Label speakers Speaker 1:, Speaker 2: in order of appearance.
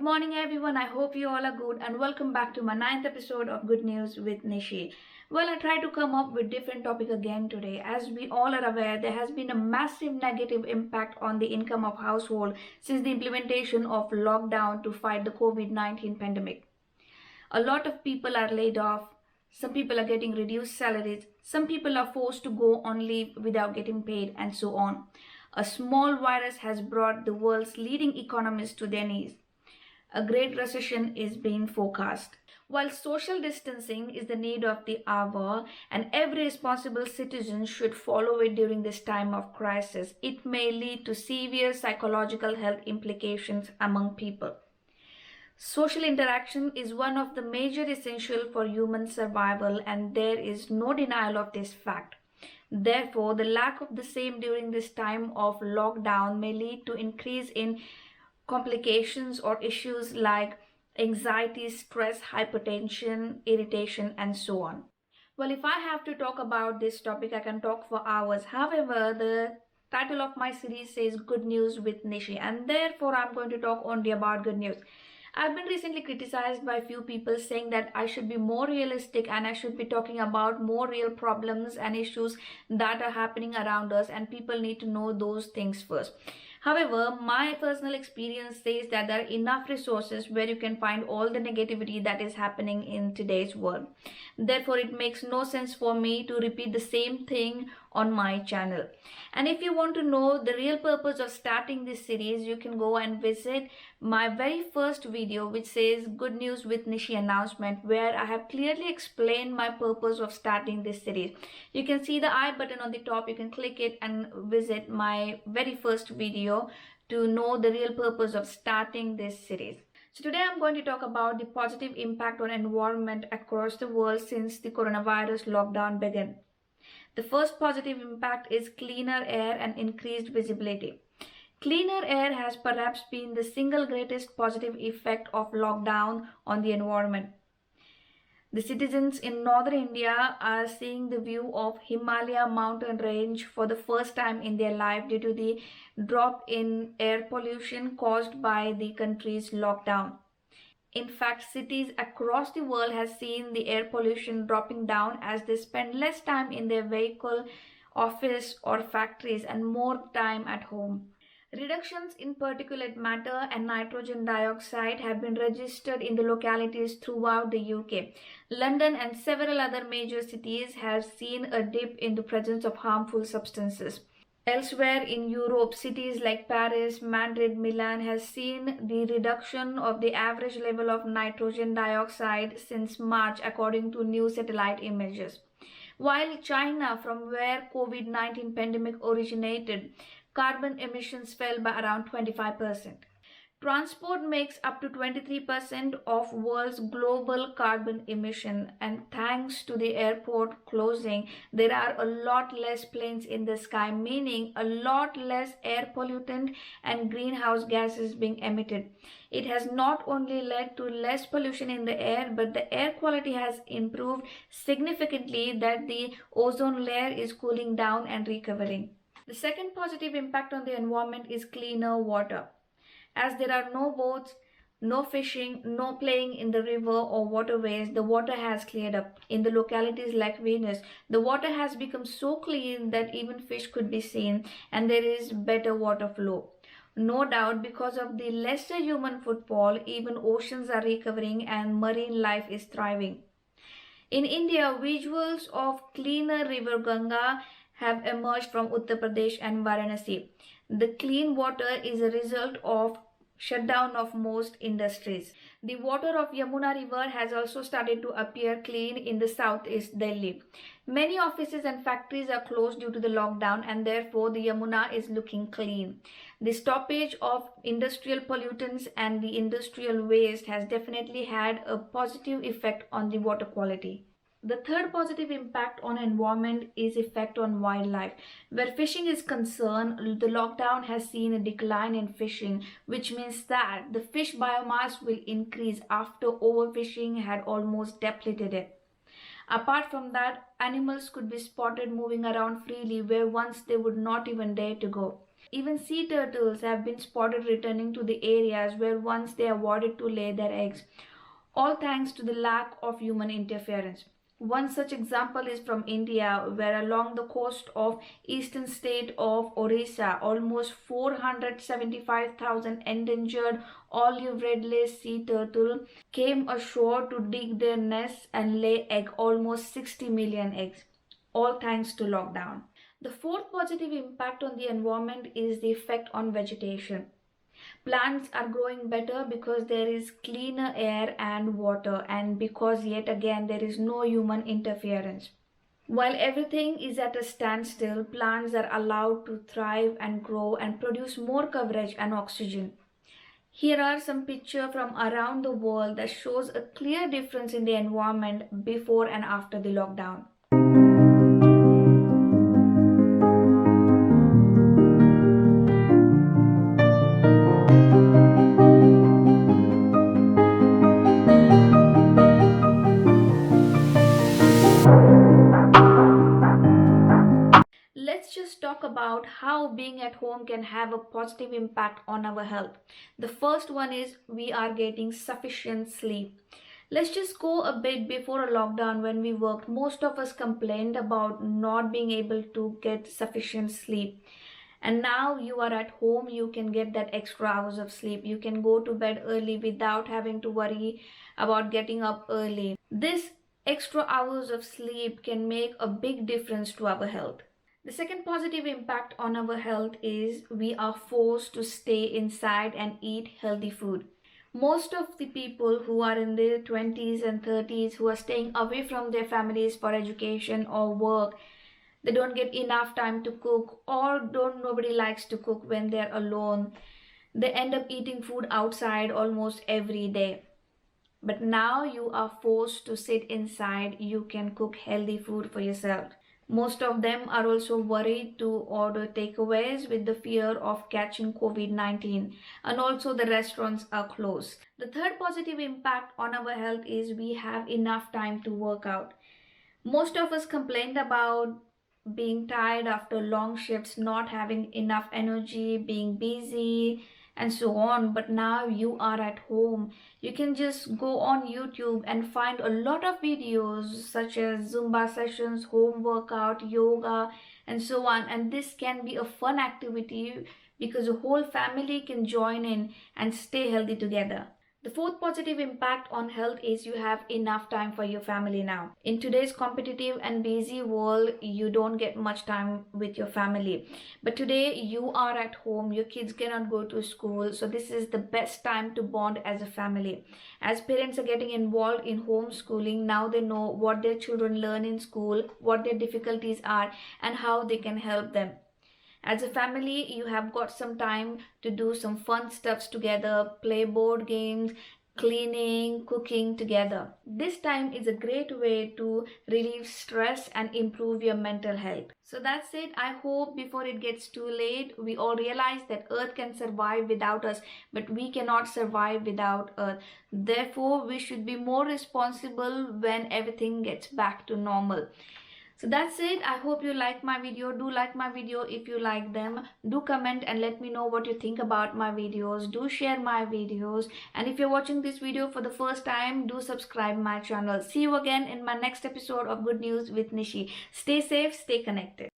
Speaker 1: morning everyone, I hope you all are good and welcome back to my 9th episode of Good News with Nishi. Well, I try to come up with different topic again today. As we all are aware, there has been a massive negative impact on the income of household since the implementation of lockdown to fight the COVID-19 pandemic. A lot of people are laid off, some people are getting reduced salaries, some people are forced to go on leave without getting paid and so on. A small virus has brought the world's leading economies to their knees. A great recession is being forecast. While social distancing is the need of the hour and every responsible citizen should follow it during this time of crisis, it may lead to severe psychological health implications among people. Social interaction is one of the major essentials for human survival, and there is no denial of this fact. Therefore, the lack of the same during this time of lockdown may lead to increase in complications or issues like anxiety, stress, hypertension, irritation, and so on. Well, if I have to talk about this topic, I can talk for hours. However, the title of my series says Good News with Nishi, and therefore I'm going to talk only about good news. I've been recently criticized by a few people saying that I should be more realistic and I should be talking about more real problems and issues that are happening around us, and people need to know those things first. However, my personal experience says that there are enough resources where you can find all the negativity that is happening in today's world. Therefore, it makes no sense for me to repeat the same thing on my channel. And if you want to know the real purpose of starting this series, you can go and visit my very first video, which says Good News with Nishi announcement, where I have clearly explained my purpose of starting this series. You can see the I button on the top. You can click it and visit my very first video to know the real purpose of starting this series. So today I'm going to talk about the positive impact on environment across the world since the coronavirus lockdown began. The first positive impact is cleaner air and increased visibility. Cleaner air has perhaps been the single greatest positive effect of lockdown on the environment. The citizens in northern India are seeing the view of Himalaya mountain range for the first time in their life due to the drop in air pollution caused by the country's lockdown. In fact, cities across the world have seen the air pollution dropping down as they spend less time in their vehicle, office or factories and more time at home. Reductions in particulate matter and nitrogen dioxide have been registered in the localities throughout the UK. London and several other major cities have seen a dip in the presence of harmful substances. Elsewhere in Europe, cities like Paris, Madrid, Milan has seen the reduction of the average level of nitrogen dioxide since March, according to new satellite images. While China, from where COVID-19 pandemic originated, carbon emissions fell by around 25%. Transport makes up to 23% of world's global carbon emission, and thanks to the airport closing, there are a lot less planes in the sky, meaning a lot less air pollutant and greenhouse gases being emitted. It has not only led to less pollution in the air, but the air quality has improved significantly, that the ozone layer is cooling down and recovering. The second positive impact on the environment is cleaner water. As there are no boats, no fishing, no playing in the river or waterways, the water has cleared up. In the localities like Venus, the water has become so clean that even fish could be seen, and there is better water flow. No doubt, because of the lesser human footfall, even oceans are recovering and marine life is thriving. In India, visuals of cleaner river Ganga have emerged from Uttar Pradesh and Varanasi. The clean water is a result of shutdown of most industries. The water of Yamuna river has also started to appear clean in the southeast Delhi. Many offices and factories are closed due to the lockdown, and therefore the Yamuna is looking clean. The stoppage of industrial pollutants and the industrial waste has definitely had a positive effect on the water quality. The third positive impact on environment is effect on wildlife. Where fishing is concerned, the lockdown has seen a decline in fishing, which means that the fish biomass will increase after overfishing had almost depleted it. Apart from that, animals could be spotted moving around freely where once they would not even dare to go. Even sea turtles have been spotted returning to the areas where once they avoided to lay their eggs, all thanks to the lack of human interference. One such example is from India, where along the coast of eastern state of Orissa, almost 475,000 endangered olive red-laced sea turtle came ashore to dig their nests and lay almost 60 million eggs, all thanks to lockdown. The fourth positive impact on the environment is the effect on vegetation. Plants are growing better because there is cleaner air and water, and because yet again there is no human interference. While everything is at a standstill, plants are allowed to thrive and grow and produce more coverage and oxygen. Here are some pictures from around the world that shows a clear difference in the environment before and after the lockdown. Let's just talk about how being at home can have a positive impact on our health. The first one is we are getting sufficient sleep. Let's just go a bit before a lockdown. When we worked, most of us complained about not being able to get sufficient sleep. And now you are at home, you can get that extra hours of sleep. You can go to bed early without having to worry about getting up early. This extra hours of sleep can make a big difference to our health. The second positive impact on our health is we are forced to stay inside and eat healthy food. Most of the people who are in their 20s and 30s who are staying away from their families for education or work, they don't get enough time to cook, or don't nobody likes to cook when they're alone. They end up eating food outside almost every day. But now you are forced to sit inside, you can cook healthy food for yourself. Most of them are also worried to order takeaways with the fear of catching COVID-19, and also the restaurants are closed. The third positive impact on our health is we have enough time to work out. Most of us complained about being tired after long shifts, not having enough energy, being busy, and so on. But now you are at home. You can just go on YouTube and find a lot of videos such as Zumba sessions, home workout, yoga, and so on. And this can be a fun activity because the whole family can join in and stay healthy together. The fourth positive impact on health is you have enough time for your family now. In today's competitive and busy world, you don't get much time with your family. But today you are at home, your kids cannot go to school, so this is the best time to bond as a family. As parents are getting involved in homeschooling, now they know what their children learn in school, what their difficulties are, and how they can help them. As a family, you have got some time to do some fun stuffs together, play board games, cleaning, cooking together. This time is a great way to relieve stress and improve your mental health. So that's it. I hope before it gets too late, we all realize that Earth can survive without us, but we cannot survive without Earth. Therefore, we should be more responsible when everything gets back to normal. So that's it. I hope you like my video. Do like my video if you like them. Do comment and let me know what you think about my videos. Do share my videos. And if you're watching this video for the first time, do subscribe my channel. See you again in my next episode of Good News with Nishi. Stay safe, stay connected.